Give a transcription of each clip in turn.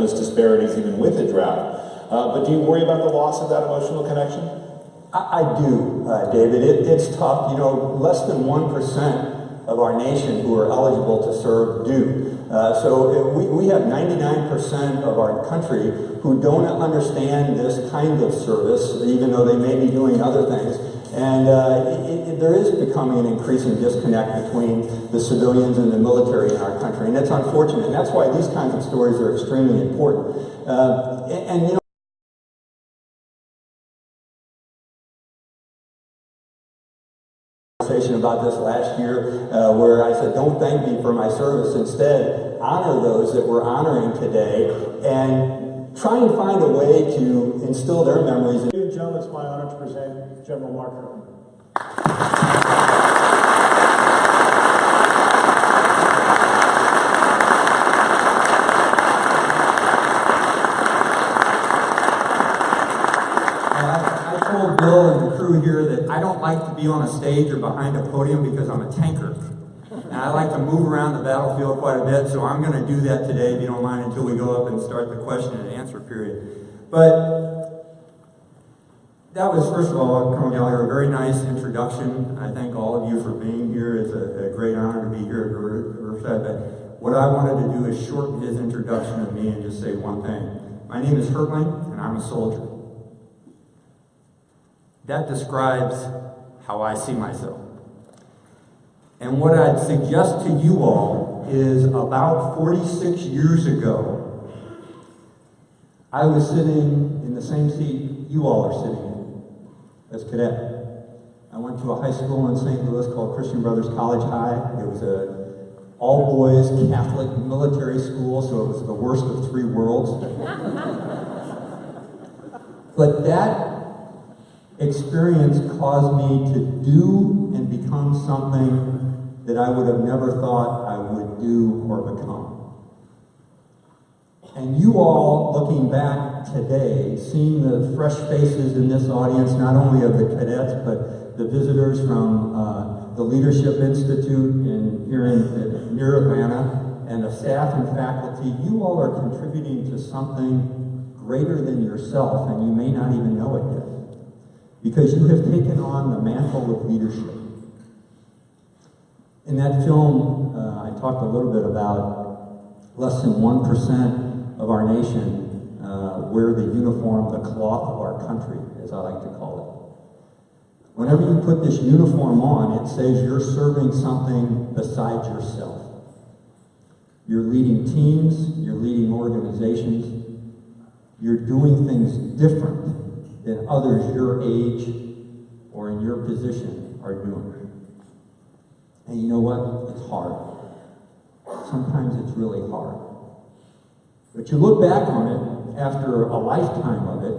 those disparities even with a drought. But do you worry about the loss of that emotional connection? I do, David. It's tough. You know, less than 1% of our nation who are eligible to serve do. So we have 99% of our country who don't understand this kind of service, even though they may be doing other things. And there is becoming an increasing disconnect between the civilians and the military in our country. And that's unfortunate. And that's why these kinds of stories are extremely important. And you know, about this last year where I said, don't thank me for my service. Instead, honor those that we're honoring today and try and find a way to instill their memories. Ladies and gentlemen, it's my honor to present General Mark Hertling. Bill and the crew here that I don't like to be on a stage or behind a podium because I'm a tanker. And I like to move around the battlefield quite a bit, so I'm going to do that today, if you don't mind, until we go up and start the question and answer period. But that was, first of all, Colonel Gallagher, a very nice introduction. I thank all of you for being here. It's a great honor to be here at Riverside. But what I wanted to do is shorten his introduction of me and just say one thing. My name is Hertling, and I'm a soldier. That describes how I see myself. And what I'd suggest to you all is about 46 years ago, I was sitting in the same seat you all are sitting in as cadet. I went to a high school in St. Louis called Christian Brothers College High. It was a all-boys Catholic military school, so it was the worst of three worlds. But that experience caused me to do and become something that I would have never thought I would do or become. And you all, looking back today, seeing the fresh faces in this audience, not only of the cadets, but the visitors from the Leadership Institute near Atlanta, and the staff and faculty, you all are contributing to something greater than yourself, and you may not even know it yet. Because you have taken on the mantle of leadership. In that film, I talked a little bit about less than 1% of our nation wear the uniform, the cloth of our country, as I like to call it. Whenever you put this uniform on, it says you're serving something besides yourself. You're leading teams, you're leading organizations, you're doing things different than others your age or in your position are doing. And you know what? It's hard. Sometimes it's really hard. But you look back on it after a lifetime of it,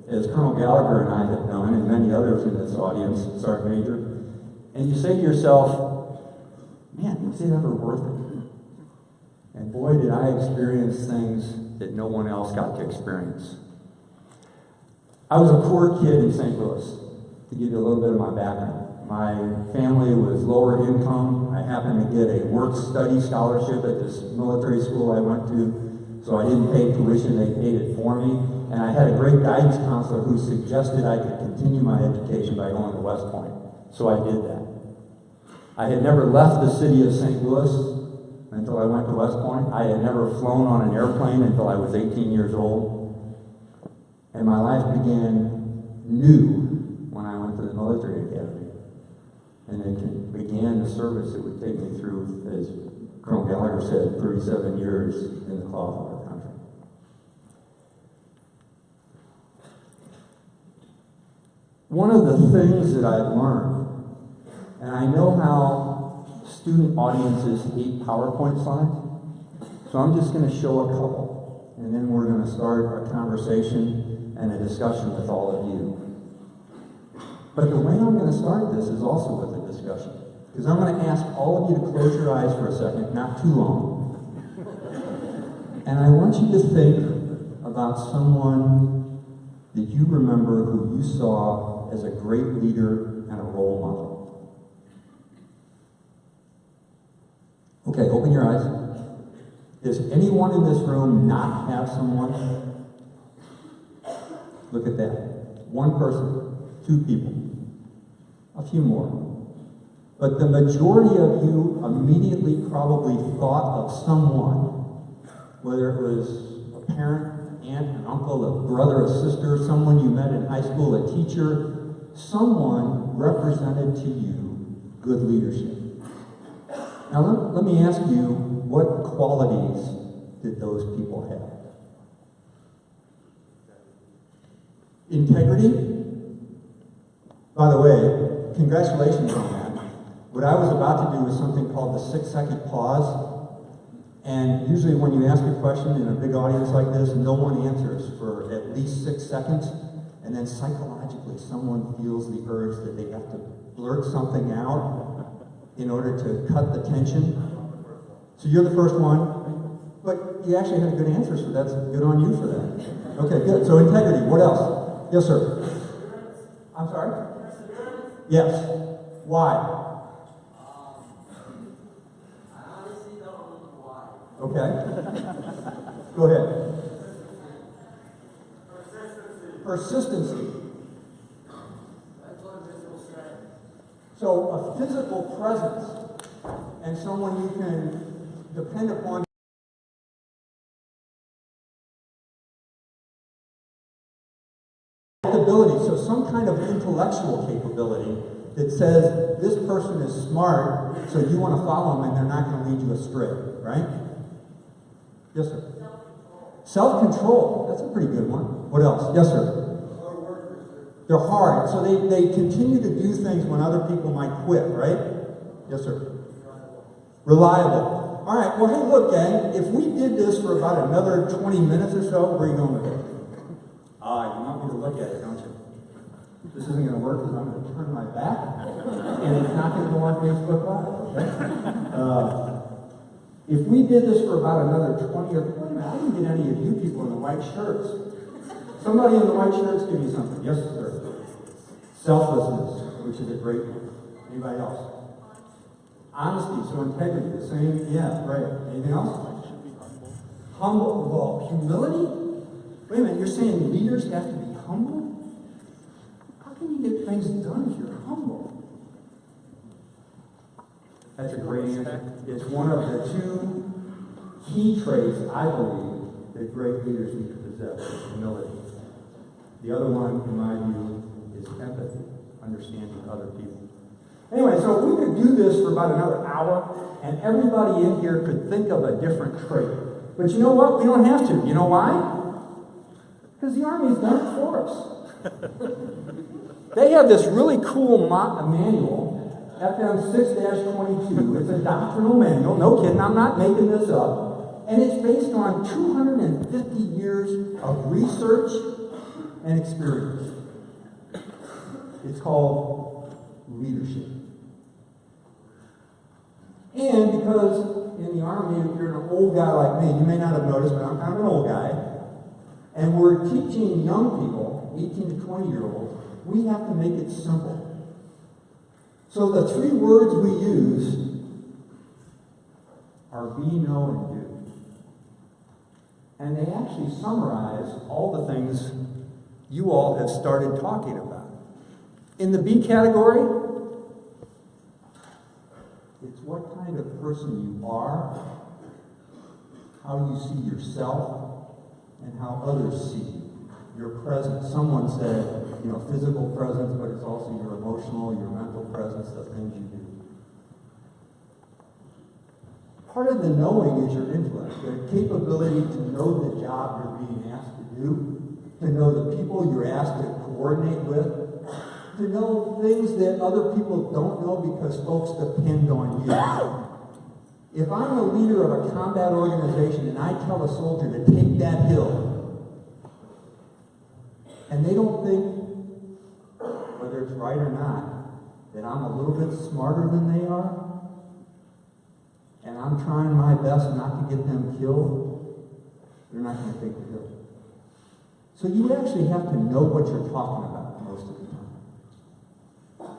as Colonel Gallagher and I have done, and many others in this audience, Sergeant Major, and you say to yourself, man, was it ever worth it? And boy, did I experience things that no one else got to experience. I was a poor kid in St. Louis, to give you a little bit of my background. My family was lower income. I happened to get a work-study scholarship at this military school I went to, so I didn't pay tuition, they paid it for me. And I had a great guidance counselor who suggested I could continue my education by going to West Point. So I did that. I had never left the city of St. Louis until I went to West Point. I had never flown on an airplane until I was 18 years old. And my life began new when I went to the military academy. And it began the service that would take me through, as Colonel Gallagher said, 37 years in the cloth of our country. One of the things that I've learned, and I know how student audiences hate PowerPoint slides, so I'm just going to show a couple, and then we're going to start our conversation and a discussion with all of you. But the way I'm going to start this is also with a discussion. Because I'm going to ask all of you to close your eyes for a second, not too long. And I want you to think about someone that you remember who you saw as a great leader and a role model. Okay, open your eyes. Does anyone in this room not have someone? Look at that. One person, two people, a few more. But the majority of you immediately probably thought of someone, whether it was a parent, an aunt, an uncle, a brother, a sister, someone you met in high school, a teacher, someone represented to you good leadership. Now let me ask you, what qualities did those people have? Integrity? By the way, congratulations on that. What I was about to do was something called the 6-second pause. And usually when you ask a question in a big audience like this, no one answers for at least 6 seconds. And then psychologically, someone feels the urge that they have to blurt something out in order to cut the tension. So you're the first one, but you actually had a good answer, so that's good on you for that. Okay, good. So integrity, what else? Yes, sir. I'm sorry? Yes. Why? Okay. Go ahead. Persistency. So a physical presence and someone you can depend upon. Ability, so some kind of intellectual capability that says this person is smart, so you want to follow them and they're not going to lead you astray, right? Yes, sir. Self-control. That's a pretty good one. What else? Yes, sir. They're hard, so they continue to do things when other people might quit, right? Yes, sir. Reliable. All right, well, hey, look, gang, if we did this for about another 20 minutes or so, where are you going with it? You want me to look at it, don't you? This isn't going to work because I'm going to turn my back, and it's not going to go on Facebook Live, okay? If we did this for about another 20 or... Wait a minute, I didn't get any of you people in the white shirts. Somebody in the white shirts, give me something. Yes, sir. Selflessness, which is a great one. Anybody else? Honesty, so integrity, the same. Yeah, right. Anything else? Humble. Well, humility? Wait a minute, you're saying leaders have to be humble? How can you get things done if you're humble? That's a great answer. It's one of the two key traits, I believe, that great leaders need to possess, is humility. The other one, in my view, is empathy, understanding other people. Anyway, so we could do this for about another hour, and everybody in here could think of a different trait. But you know what? We don't have to. You know why? Because the Army's done it for us. They have this really cool manual, FM 6-22. It's a doctrinal manual. No kidding, I'm not making this up. And it's based on 250 years of research and experience. It's called leadership. And because in the Army, if you're an old guy like me, you may not have noticed, but I'm kind of an old guy. And we're teaching young people, 18 to 20-year-olds, we have to make it simple. So the 3 words we use are be, know, and do. And they actually summarize all the things you all have started talking about. In the B category, it's what kind of person you are, how you see yourself, and how others see you. Your presence. Someone said, physical presence, but it's also your emotional, your mental presence, the things you do. Part of the knowing is your intellect, the capability to know the job you're being asked to do, to know the people you're asked to coordinate with, to know things that other people don't know because folks depend on you. If I'm a leader of a combat organization and I tell a soldier to take that hill, and they don't think, whether it's right or not, that I'm a little bit smarter than they are, and I'm trying my best not to get them killed, they're not going to take the hill. So you actually have to know what you're talking about most of the time.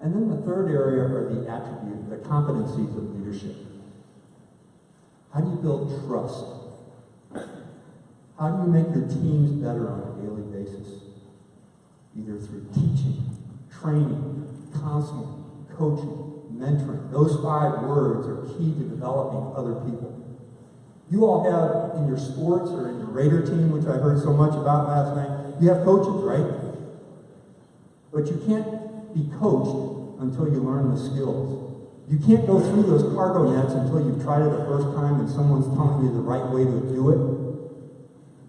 And then the third area are the attributes, the competencies of leadership. How do you build trust? How do you make your teams better on a daily basis? Either through teaching, training, counseling, coaching, mentoring. Those 5 words are key to developing other people. You all have in your sports or in your Raider team, which I heard so much about last night, you have coaches, right? But you can't be coached until you learn the skills. You can't go through those cargo nets until you've tried it the first time and someone's telling you the right way to do it.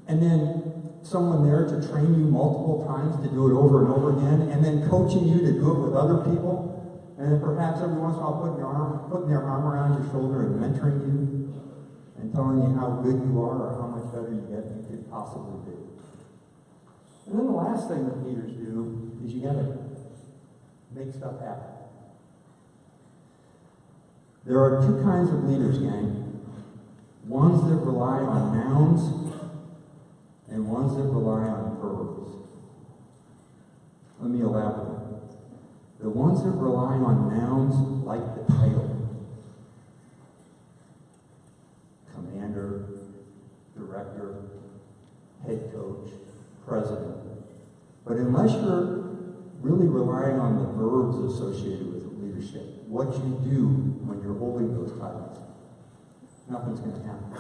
And then someone there to train you multiple times to do it over and over again, and then coaching you to do it with other people. And then perhaps every once in a while putting their arm around your shoulder and mentoring you and telling you how good you are or how much better you could possibly be. And then the last thing that leaders do is you gotta make stuff happen. There are 2 kinds of leaders, gang. Ones that rely on nouns and ones that rely on verbs. Let me elaborate. The ones that rely on nouns, like the title, commander, director, head coach, president. But unless you're really relying on the verbs associated with leadership, what you do when you're holding those titles, nothing's going to happen.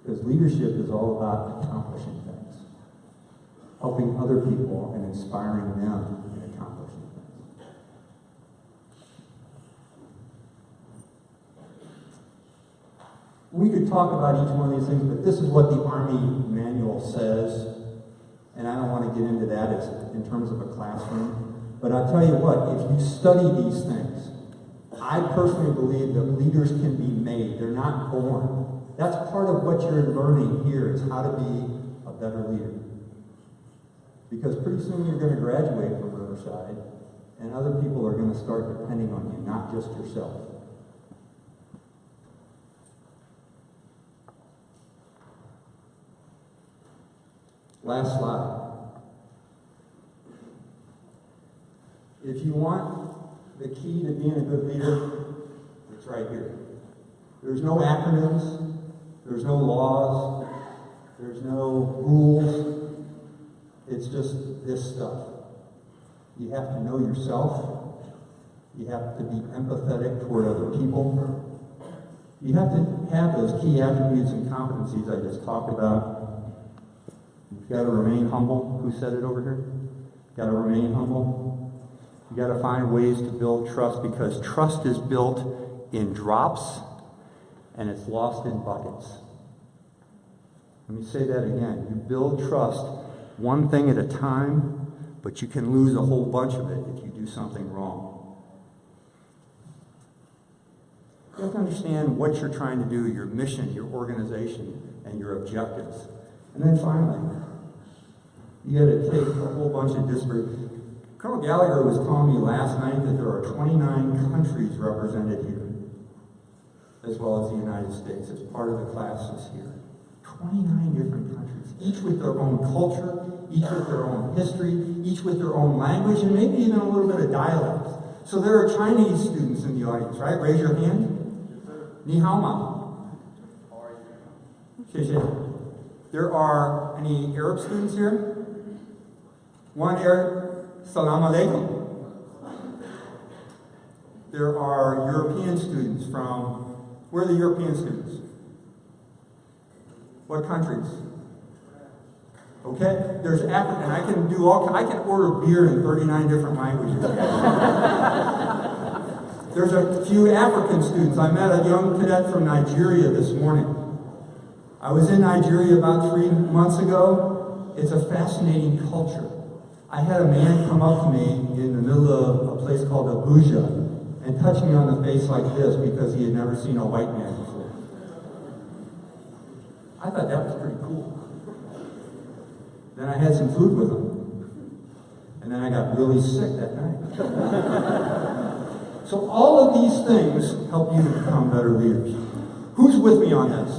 Because leadership is all about accomplishing things, helping other people and inspiring them in accomplishing things. We could talk about each one of these things, but this is what the Army manual says, and I don't want to get into that. It's in terms of a classroom. But I'll tell you what, if you study these things, I personally believe that leaders can be made. They're not born. That's part of what you're learning here, is how to be a better leader. Because pretty soon you're going to graduate from Riverside, and other people are going to start depending on you, not just yourself. Last slide. If you want the key to being a good leader, it's right here. There's no acronyms, there's no laws, there's no rules. It's just this stuff. You have to know yourself. You have to be empathetic toward other people. You have to have those key attributes and competencies I just talked about. You've got to remain humble. Who said it over here? You've got to remain humble. You got to find ways to build trust, because trust is built in drops and it's lost in buckets. Let me say that again. You build trust one thing at a time, but you can lose a whole bunch of it if you do something wrong. You have to understand what you're trying to do, your mission, your organization, and your objectives. And then finally, you got to take a whole bunch of disparate. Colonel Gallagher was telling me last night that there are 29 countries represented here, as well as the United States, as part of the classes here. 29 different countries, each with their own culture, each with their own history, each with their own language, and maybe even a little bit of dialect. So there are Chinese students in the audience, right? Raise your hand. Ni hao ma. There are any Arab students here? One Arab, salam alaikum. There are European students from, where are the European students? What countries? Okay, there's African. I can order beer in 39 different languages. There's a few African students. I met a young cadet from Nigeria this morning. I was in Nigeria about 3 months ago. It's a fascinating culture. I had a man come up to me in the middle of a place called Abuja and touch me on the face like this because he had never seen a white man before. I thought that was pretty cool. Then I had some food with him. And then I got really sick that night. So all of these things help you to become better leaders. Who's with me on this?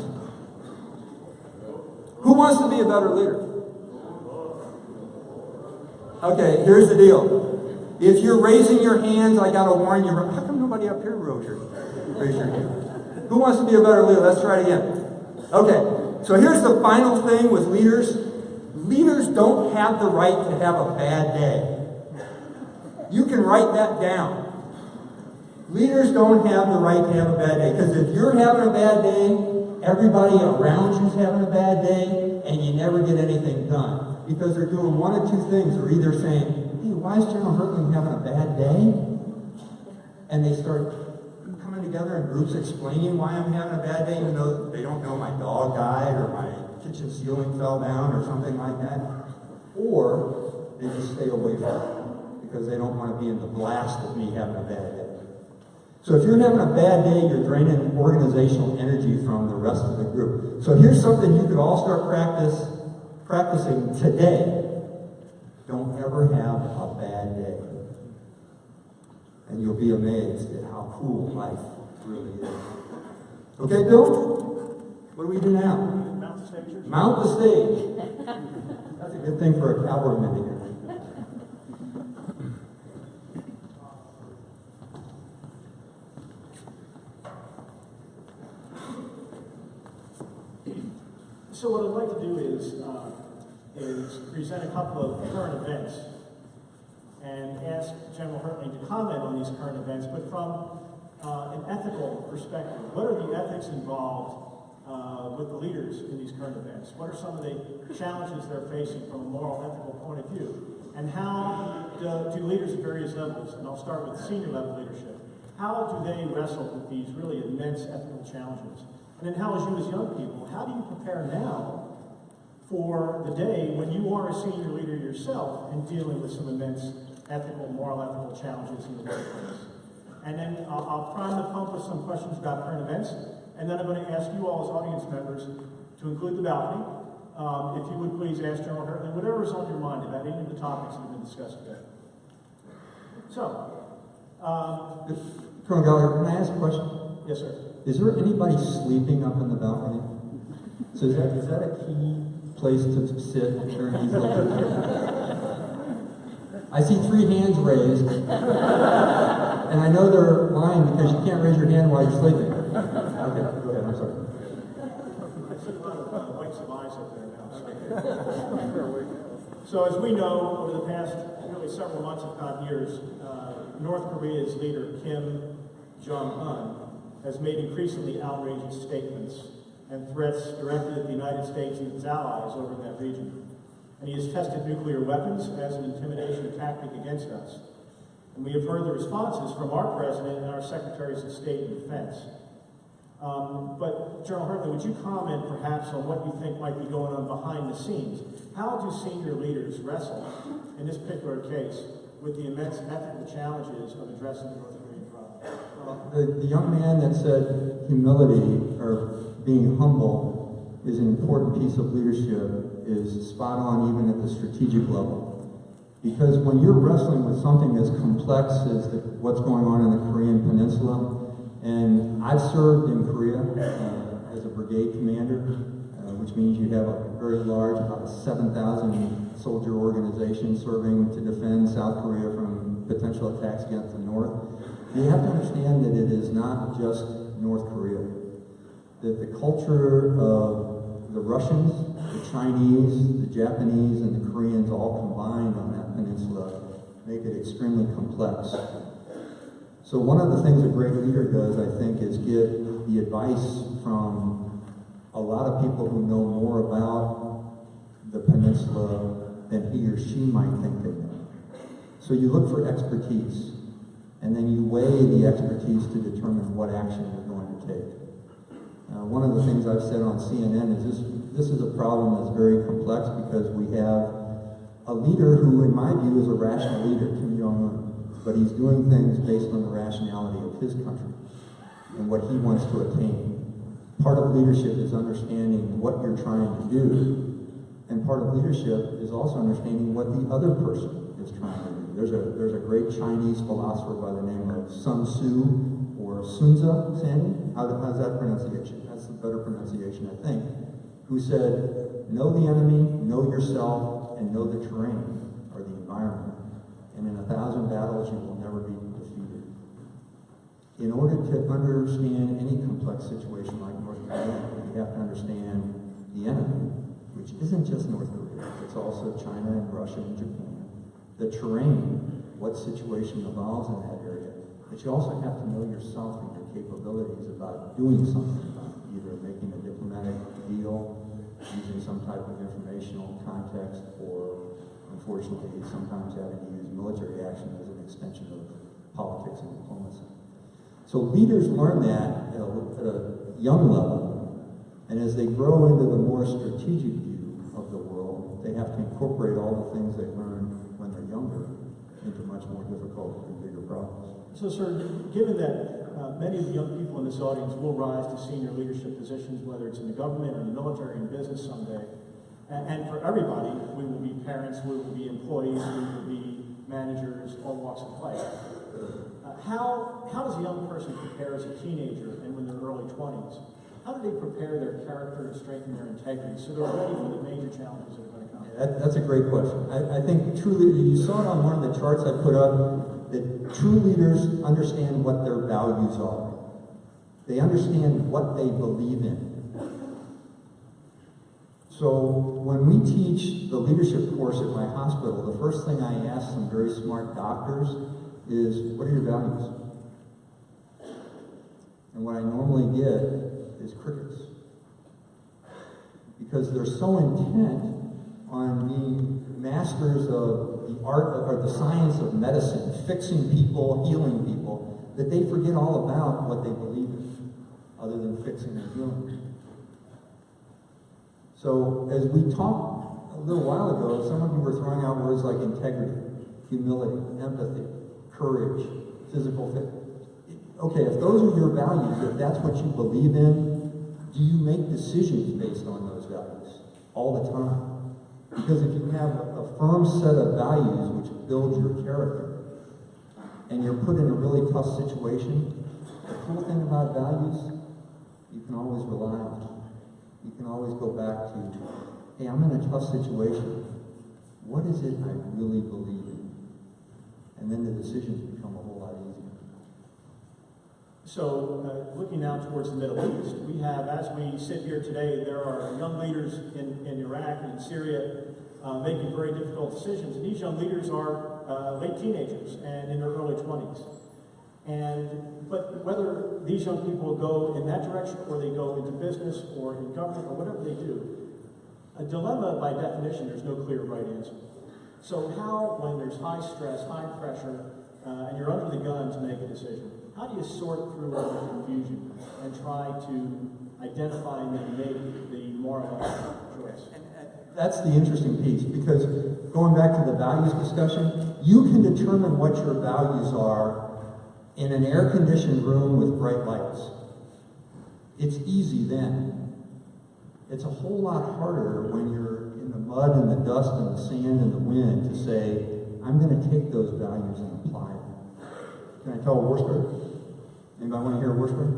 Who wants to be a better leader? Okay, here's the deal. If you're raising your hands, I gotta warn you. How come nobody up here raised your hand? Who wants to be a better leader? Let's try it again. Okay, so here's the final thing with leaders. Leaders don't have the right to have a bad day. You can write that down. Leaders don't have the right to have a bad day, because if you're having a bad day, everybody around you's having a bad day, and you never get anything done. Because they're doing one of two things. They're either saying, hey, why is General Hertling having a bad day? And they start coming together in groups explaining why I'm having a bad day, even though they don't know my dog died or my kitchen ceiling fell down or something like that. Or they just stay away from it because they don't want to be in the blast of me having a bad day. So if you're having a bad day, you're draining organizational energy from the rest of the group. So here's something you could all start practicing today. Don't ever have a bad day. And you'll be amazed at how cool life really is. Okay, Bill? What do we do now? Mount the stage. Mount the stage. That's a good thing for a cavalryman to hear. So what I'd like to do is present a couple of current events and ask General Hertling to comment on these current events, but from an ethical perspective. What are the ethics involved with the leaders in these current events? What are some of the challenges they're facing from a moral, ethical point of view? And how do leaders at various levels, and I'll start with senior level leadership, how do they wrestle with these really immense ethical challenges? And then how, as young people, how do you prepare now for the day when you are a senior leader yourself and dealing with some immense moral ethical challenges in the workplace? And then I'll prime the pump with some questions about current events, and then I'm going to ask you all as audience members to include the balcony. If you would please ask General Hertling whatever is on your mind about any of the topics that have been discussed today. So, Colonel Gallagher, can I ask a question? yes, sir. Is there anybody sleeping up in the balcony? So is that a key place to sit during these lectures? I see 3 hands raised, and I know they're lying because you can't raise your hand while you're sleeping. Okay, go ahead, I'm sorry. I see a lot of whites of eyes up there now. So as we know, over the past really several months, if not years, North Korea's leader, Kim Jong-un, has made increasingly outrageous statements and threats directed at the United States and its allies over in that region. And he has tested nuclear weapons as an intimidation tactic against us. And we have heard the responses from our President and our Secretaries of State and Defense. But General Hertling, would you comment perhaps on what you think might be going on behind the scenes? How do senior leaders wrestle, in this particular case, with the immense ethical challenges of addressing the North Korean problem? The young man that said humility, or being humble, is an important piece of leadership, is spot on even at the strategic level. Because when you're wrestling with something as complex as what's going on in the Korean Peninsula, and I've served in Korea as a brigade commander, which means you have a very large, about a 7,000 soldier organization serving to defend South Korea from potential attacks against the North. You have to understand that it is not just North Korea. That the culture of the Russians, the Chinese, the Japanese, and the Koreans all combined on that peninsula make it extremely complex. So one of the things a great leader does, I think, is get the advice from a lot of people who know more about the peninsula than he or she might think they know. So you look for expertise, and then you weigh the expertise to determine what action you're going to take. One of the things I've said on CNN is this is a problem that's very complex because we have a leader who, in my view, is a rational leader, Kim Jong-un, but he's doing things based on the rationality of his country and what he wants to attain. Part of leadership is understanding what you're trying to do, and part of leadership is also understanding what the other person is trying to do. There's a great Chinese philosopher by the name of Sun Tzu, or Sun Tzu, Sandy? How's that pronunciation? That's the better pronunciation, I think. Who said, know the enemy, know yourself, and know the terrain, or the environment. And in 1,000 battles, you will never be defeated. In order to understand any complex situation like North Korea, you have to understand the enemy, which isn't just North Korea, it's also China and Russia and Japan. The terrain, what situation evolves in that area, but you also have to know yourself and your capabilities about doing something about it, either making a diplomatic deal, using some type of informational context, or unfortunately sometimes having to use military action as an extension of politics and diplomacy. So leaders learn that at a young level, and as they grow into the more strategic view of the world, they have to incorporate all the things they learned when they're younger into much more difficult and bigger problems. So, sir, given that many of the young people in this audience will rise to senior leadership positions, whether it's in the government or in the military and business someday, and for everybody, we will be parents, we will be employees, we will be managers, all walks of life. How does a young person prepare as a teenager and when they're early 20s? How do they prepare their character and strengthen their integrity so they're ready for the major challenges that are going to come? That's a great question. I think truly, you saw it on one of the charts I put up, that true leaders understand what their values are. They understand what they believe in. So when we teach the leadership course at my hospital, the first thing I ask some very smart doctors is, what are your values? And what I normally get is crickets. Because they're so intent on being masters of the art or the science of medicine, fixing people, healing people, that they forget all about what they believe in, other than fixing and healing. So as we talked a little while ago, some of you were throwing out words like integrity, humility, empathy, courage, physical fitness. Okay, if those are your values, if that's what you believe in, do you make decisions based on those values all the time? Because if you have a firm set of values which build your character, and you're put in a really tough situation, the cool thing about values, you can always rely on them. You can always go back to, hey, I'm in a tough situation. What is it I really believe in? And then the decisions become a whole lot easier. So, looking now towards the Middle East, we have, as we sit here today, there are young leaders in Iraq and in Syria making very difficult decisions. And these young leaders are late teenagers and in their early 20s. But whether these young people go in that direction or they go into business or in government or whatever they do, a dilemma by definition, there's no clear right answer. So how, when there's high stress, high pressure, and you're under the gun to make a decision, how do you sort through all the confusion and try to identify and then make the moral choice? That's the interesting piece, because going back to the values discussion, you can determine what your values are in an air-conditioned room with bright lights. It's easy then. It's a whole lot harder when you're in the mud and the dust and the sand and the wind to say, I'm going to take those values and apply them. Can I tell a war story? Anybody want to hear a war story?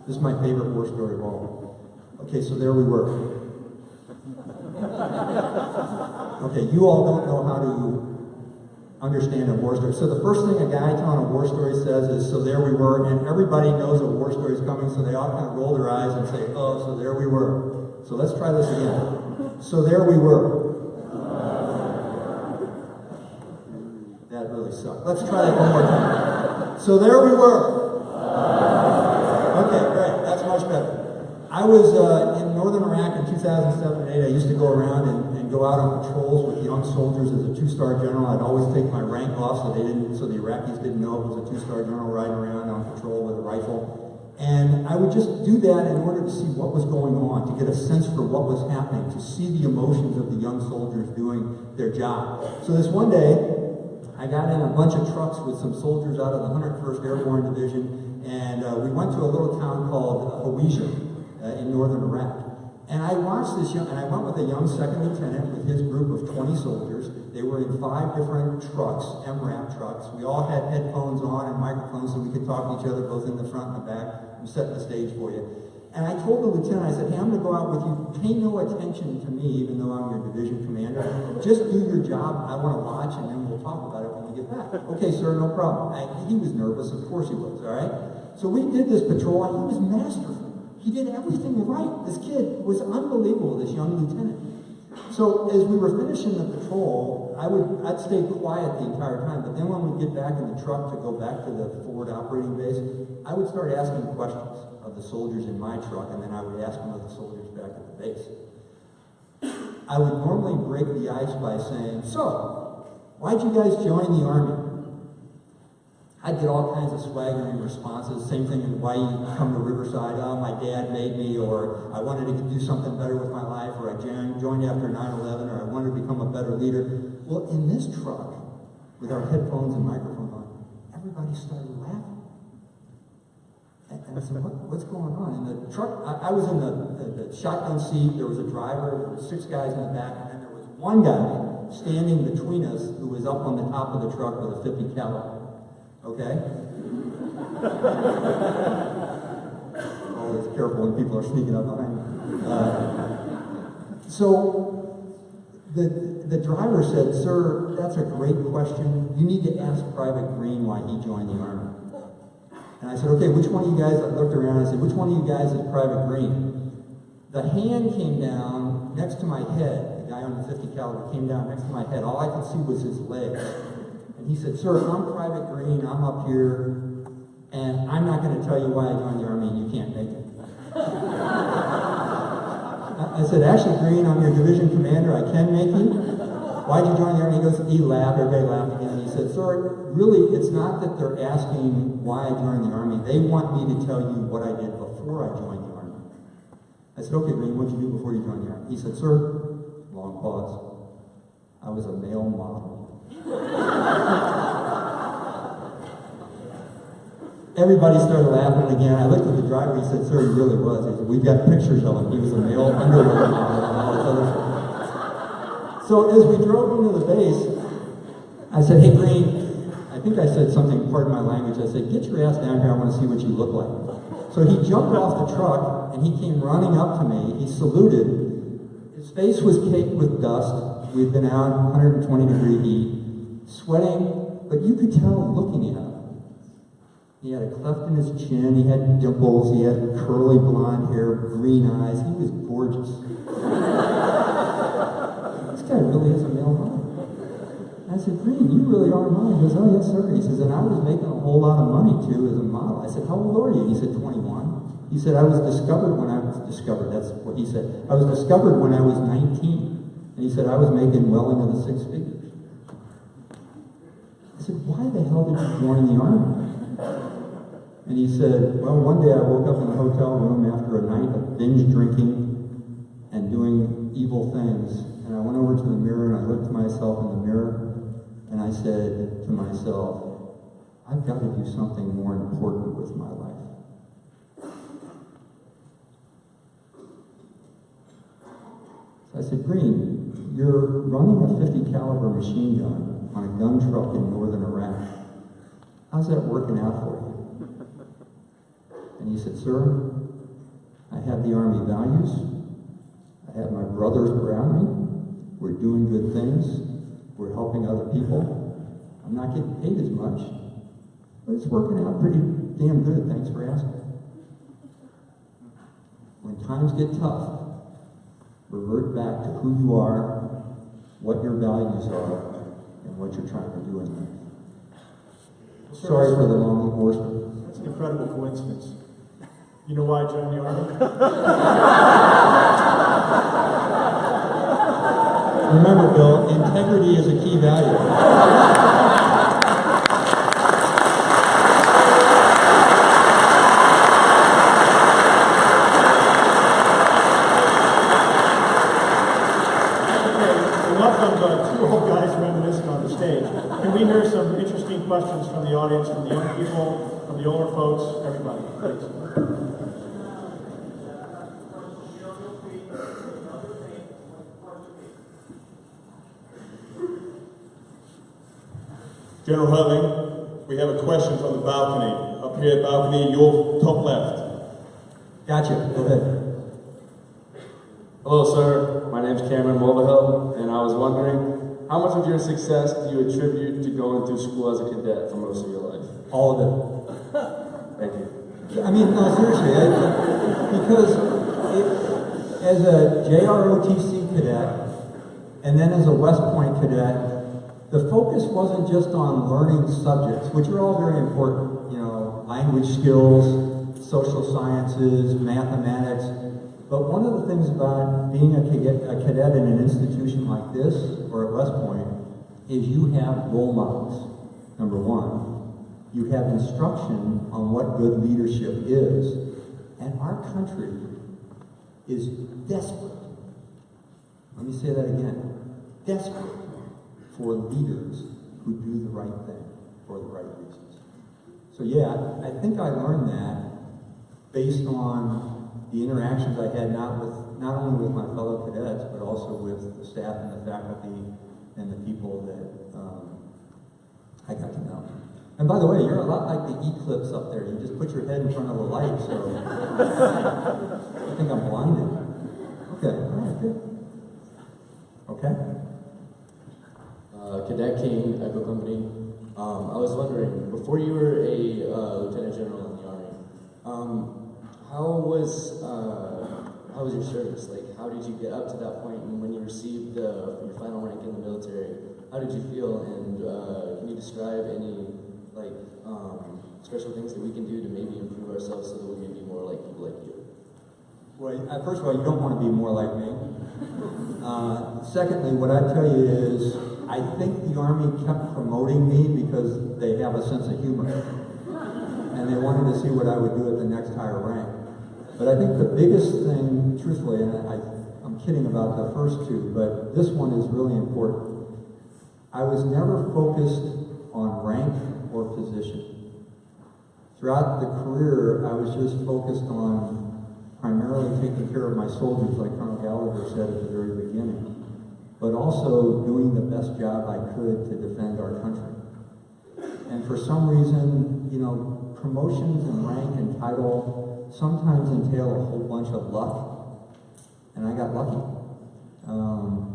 This is my favorite war story of all. Okay, so there we were. Okay, you all don't know how to understand a war story. So the first thing a guy telling a war story says is, so there we were, and everybody knows a war story is coming, so they all kind of roll their eyes and say, oh, so there we were. So let's try this again. So there we were. That really sucked. Let's try that one more time. So there we were. Okay, great. That's much better. I was in northern Iraq in 2007 and 8. I used to go around and go out on patrols with young soldiers as a two-star general. I'd always take my rank off so the Iraqis didn't know it was a two-star general riding around on patrol with a rifle. And I would just do that in order to see what was going on, to get a sense for what was happening, to see the emotions of the young soldiers doing their job. So this one day, I got in a bunch of trucks with some soldiers out of the 101st Airborne Division, and we went to a little town called Hawija in northern Iraq. And I watched this and I went with a young second lieutenant with his group of 20 soldiers. They were in 5 different trucks, MRAP trucks. We all had headphones on and microphones so we could talk to each other both in the front and the back. I'm setting the stage for you. And I told the lieutenant, I said, hey, I'm going to go out with you. Pay no attention to me, even though I'm your division commander. Just do your job. I want to watch, and then we'll talk about it when we get back. Okay, sir, no problem. He was nervous. Of course he was, all right? So we did this patrol, and he was masterful. He did everything right. This kid was unbelievable, this young lieutenant. So as we were finishing the patrol, I'd stay quiet the entire time, but then when we'd get back in the truck to go back to the forward operating base, I would start asking questions of the soldiers in my truck, and then I would ask them of the soldiers back at the base. I would normally break the ice by saying, so, why'd you guys join the Army? I'd get all kinds of swaggering responses. Same thing in why you come to Riverside. Oh, my dad made me, or I wanted to do something better with my life, or I joined after 9/11, or I wanted to become a better leader. Well, in this truck, with our headphones and microphone on, everybody started laughing. And I said, what's going on? In the truck, I was in the shotgun seat. There was a driver. There were 6 guys in the back, and then there was one guy standing between us who was up on the top of the truck with a 50 caliber. Okay? Always careful when people are sneaking up behind you. So the driver said, sir, that's a great question. You need to ask Private Green why he joined the Army. And I said, okay, which one of you guys, I looked around and I said, which one of you guys is Private Green? The hand came down next to my head. The guy on the 50 caliber came down next to my head. All I could see was his legs. And he said, sir, I'm Private Green, I'm up here, and I'm not going to tell you why I joined the Army and you can't make it. I said, actually, Green, I'm your division commander, I can make you. Why'd you join the Army? He laughed, everybody laughed again. He said, sir, really, it's not that they're asking why I joined the Army. They want me to tell you what I did before I joined the Army. I said, okay, Green, what'd you do before you joined the Army? He said, sir, long pause, I was a male model. Everybody started laughing again. I looked at the driver, he said, sir, he really was. He said, we've got pictures of him. He was a male underwear model and all this other stuff. So as we drove into the base, I said, hey, Green, I think I said something, pardon my language, I said, get your ass down here, I want to see what you look like. So he jumped off the truck, and he came running up to me, he saluted, his face was caked with dust, we'd been out 120-degree heat, sweating, but you could tell looking at him. He had a cleft in his chin, he had dimples, he had curly blonde hair, green eyes, he was gorgeous. This guy really is a male model. I said, Green, you really are a model. He goes, oh, yes, sir. He says, and I was making a whole lot of money, too, as a model. I said, how old are you? He said, 21. He said, I was discovered when I was discovered. That's what he said. I was discovered when I was 19. And he said, I was making well into the 6 figures. I said, why the hell did you join the Army? And he said, well, one day I woke up in a hotel room after a night of binge drinking and doing evil things. And I went over to the mirror and I looked at myself in the mirror and I said to myself, I've got to do something more important with my life. So I said, Green, you're running a 50 caliber machine gun on a gun truck in northern Iraq. How's that working out for you? And he said, sir, I have the Army values. I have my brothers around me. We're doing good things. We're helping other people. I'm not getting paid as much, but it's working out pretty damn good. Thanks for asking. When times get tough, revert back to who you are, what your values are, and what you're trying to do in life. Sorry for the long endorsement. That's an incredible coincidence. You know why I joined the Army? Remember, Bill, integrity is a key value. Enough of two old guys reminiscing on the stage. Can we hear some interesting questions from the audience, from the young people, from the older folks, everybody, please? General Hertling, we have a question from the balcony. Up here, balcony, your top left. Gotcha. Go ahead. Hello, sir. My name's Cameron Mulvihill, and I was wondering, how much of your success do you attribute to going through school as a cadet for most of your life? All of it. Thank you. I mean, no, seriously, because as a JROTC cadet, and then as a West Point cadet, the focus wasn't just on learning subjects, which are all very important, you know, language skills, social sciences, mathematics, but one of the things about being a cadet in an institution like this, or at West Point, is you have role models, number one. You have instruction on what good leadership is. And our country is desperate. Let me say that again. Desperate for leaders who do the right thing for the right reasons. So yeah, I think I learned that based on the interactions I had not only with my fellow cadets, but also with the staff and the faculty and the people that I got to know. And by the way, you're a lot like the eclipse up there. You just put your head in front of the light, so I think I'm blinded. Okay, all right, good. Okay. Cadet King, Echo Company. I was wondering, before you were a lieutenant general in the Army, how was your service? Like, how did you get up to that point, and when you received your final rank in the military, how did you feel? And can you describe any special things that we can do to maybe improve ourselves so that we can be more like people like you? Well, first of all, you don't want to be more like me. Secondly, what I'd tell you is, I think the Army kept promoting me because they have a sense of humor. And they wanted to see what I would do at the next higher rank. But I think the biggest thing, truthfully, and I'm kidding about the first two, but this one is really important. I was never focused on rank or position. Throughout the career, I was just focused on primarily taking care of my soldiers, like Colonel Gallagher said at the very beginning, but also doing the best job I could to defend our country. And for some reason, you know, promotions and rank and title sometimes entail a whole bunch of luck, and I got lucky.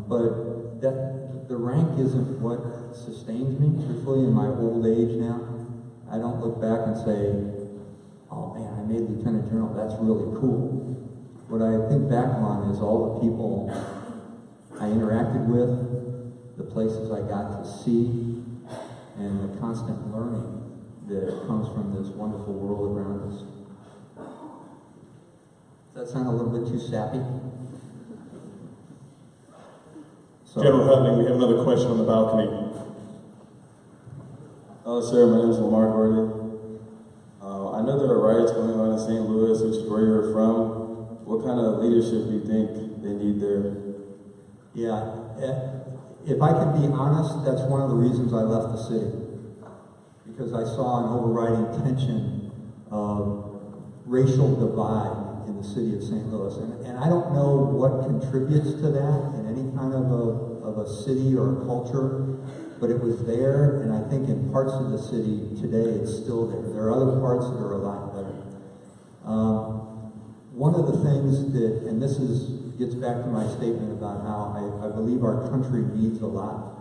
But the rank isn't what sustains me, truthfully, in my old age now. I don't look back and say, oh man, I made Lieutenant General, that's really cool. What I think back on is all the people I interacted with, the places I got to see, and the constant learning that comes from this wonderful world around us. Does that sound a little bit too sappy? So, General Hertling, we have another question on the balcony. Hello, sir. My name is Lamar Gordon. I know there are riots going on in St. Louis, which is where you're from. What kind of leadership do you think they need there? yeah, if I can be honest, that's one of the reasons I left the city. Because I saw an overriding tension of racial divide in the city of St. Louis. And I don't know what contributes to that in any kind of a city or a culture, but it was there, and I think in parts of the city today it's still there. There are other parts that are a lot better. One of the things that, and this gets back to my statement about how I believe our country needs a lot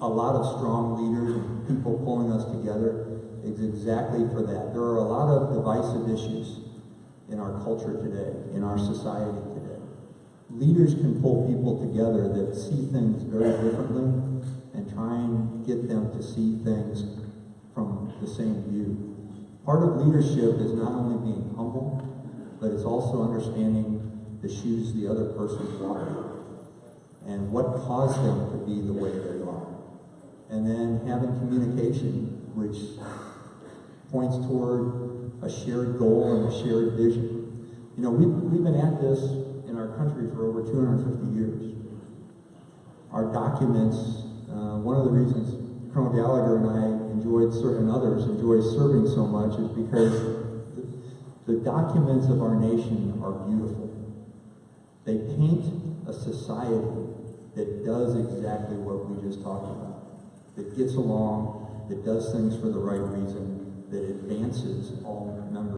of strong leaders and people pulling us together, is exactly for that. There are a lot of divisive issues in our culture today, in our society today. Leaders can pull people together that see things very differently and try and get them to see things from the same view. Part of leadership is not only being humble, but it's also understanding the shoes the other person's walking and what caused them to be the way they are. And then having communication, which points toward a shared goal and a shared vision. You know, we've been at this in our country for over 250 years. Our documents, one of the reasons Colonel Gallagher and I and others enjoy serving so much is because the documents of our nation are beautiful. They paint a society that does exactly what we just talked about, that gets along, that does things for the right reason, that advances all members